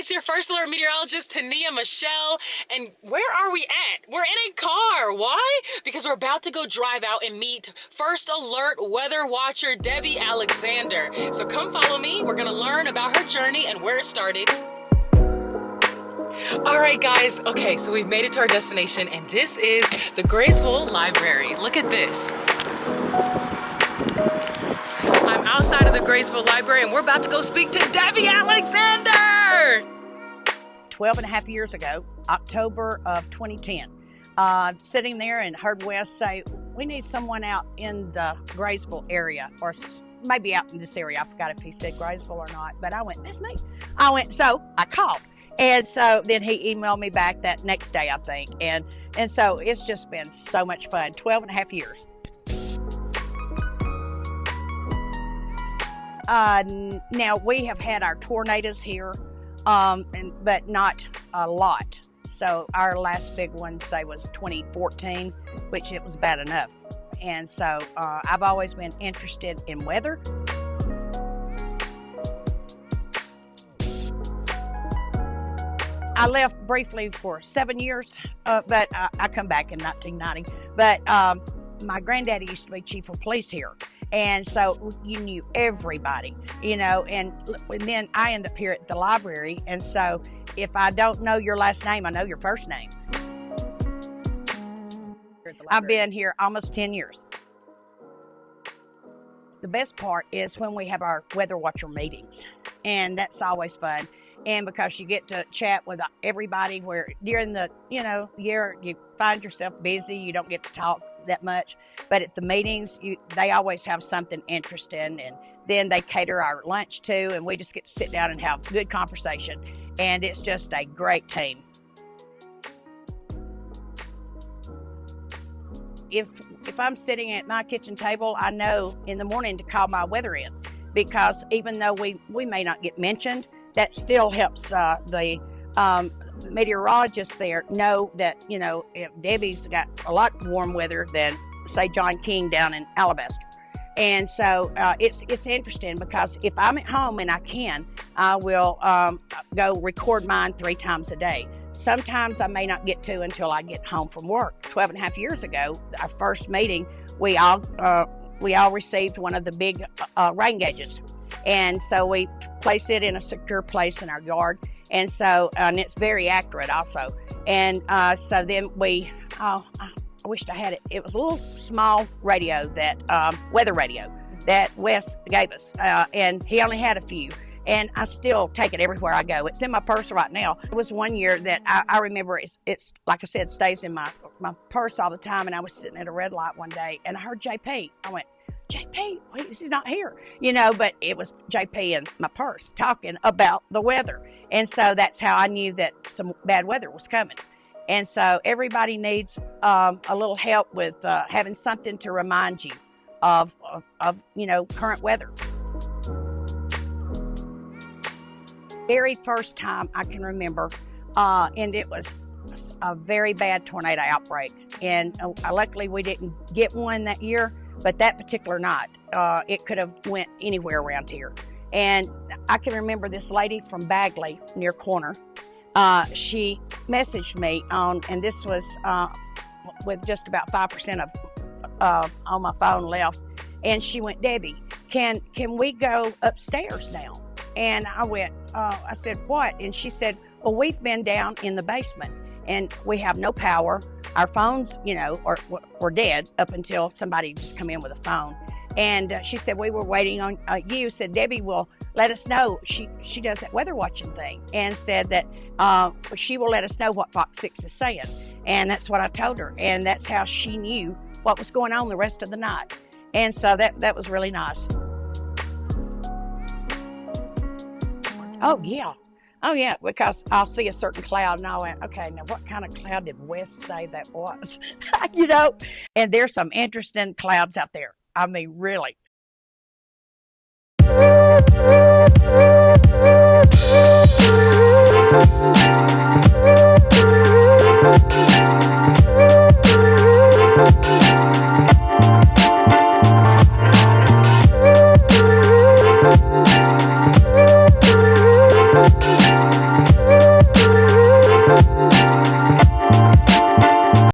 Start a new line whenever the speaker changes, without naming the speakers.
it's your first alert meteorologist, Tonia Michelle, and where are we at? We're in a car. Why? Because we're about to go drive out and meet first alert weather watcher, Debbie Alexander. So come follow me. We're gonna learn about her journey and where it started. All right, guys. Okay, so we've made it to our destination, and this is the Graceville Library. Look at this. I'm outside of the Graceville Library, and we're about to go speak to Debbie Alexander.
12 and a half years ago, October of 2010, sitting there and heard Wes say, we need someone out in the Graceville area, or maybe out in this area. I forgot if he said Graceville or not, but I went, that's me. So I called. And so then he emailed me back that next day, I think. And so it's just been so much fun, 12 and a half years. Now we have had our tornadoes here, but not a lot. So our last big one, say, was 2014, which it was bad enough. And so I've always been interested in weather. I left briefly for 7 years, but I come back in 1990. But my granddaddy used to be chief of police here. And so you knew everybody, you know, and then I end up here at the library. And so if I don't know your last name, I know your first name. I've been here almost 10 years. The best part is when we have our weather watcher meetings, and that's always fun. And because you get to chat with everybody, where during the, year, you find yourself busy, you don't get to talk that much. But at the meetings, they always have something interesting, and then they cater our lunch too, and we just get to sit down and have good conversation. And it's just a great team. If I'm sitting at my kitchen table, I know in the morning to call my weather in, because even though we may not get mentioned, that still helps the meteorologists there know that, if Debbie's got a lot warm weather than, say, John King down in Alabaster. And so it's interesting, because if I'm at home and I will go record mine 3 times a day. Sometimes I may not get to until I get home from work. 12 and a half years ago, our first meeting, we all received one of the big rain gauges. And so we place it in a secure place in our yard. And so, and it's very accurate also. And so then I wished I had it. It was a little small radio, that weather radio that Wes gave us. And he only had a few. And I still take it everywhere I go. It's in my purse right now. It was one year that I remember, it's like I said, stays in my purse all the time. And I was sitting at a red light one day, and I heard JP. I went, JP, wait, he's not here, but it was JP in my purse talking about the weather. And so that's how I knew that some bad weather was coming. And so everybody needs a little help with having something to remind you of current weather. Very first time I can remember, and it was a very bad tornado outbreak. And luckily we didn't get one that year. But that particular night, it could have went anywhere around here. And I can remember this lady from Bagley, near Corner. She messaged me and this was with just about 5% of on my phone left. And she went, Debbie, can we go upstairs now? And I went, I said, what? And she said, well, we've been down in the basement, and we have no power. Our phones, were dead up until somebody just come in with a phone. And she said, we were waiting on you. Said, Debbie will let us know. She does that weather watching thing, and said that she will let us know what Fox 6 is saying. And that's what I told her. And that's how she knew what was going on the rest of the night. And so that was really nice. Oh, yeah, because I'll see a certain cloud, and I went, okay, now what kind of cloud did Wes say that was? And there's some interesting clouds out there. I mean, really.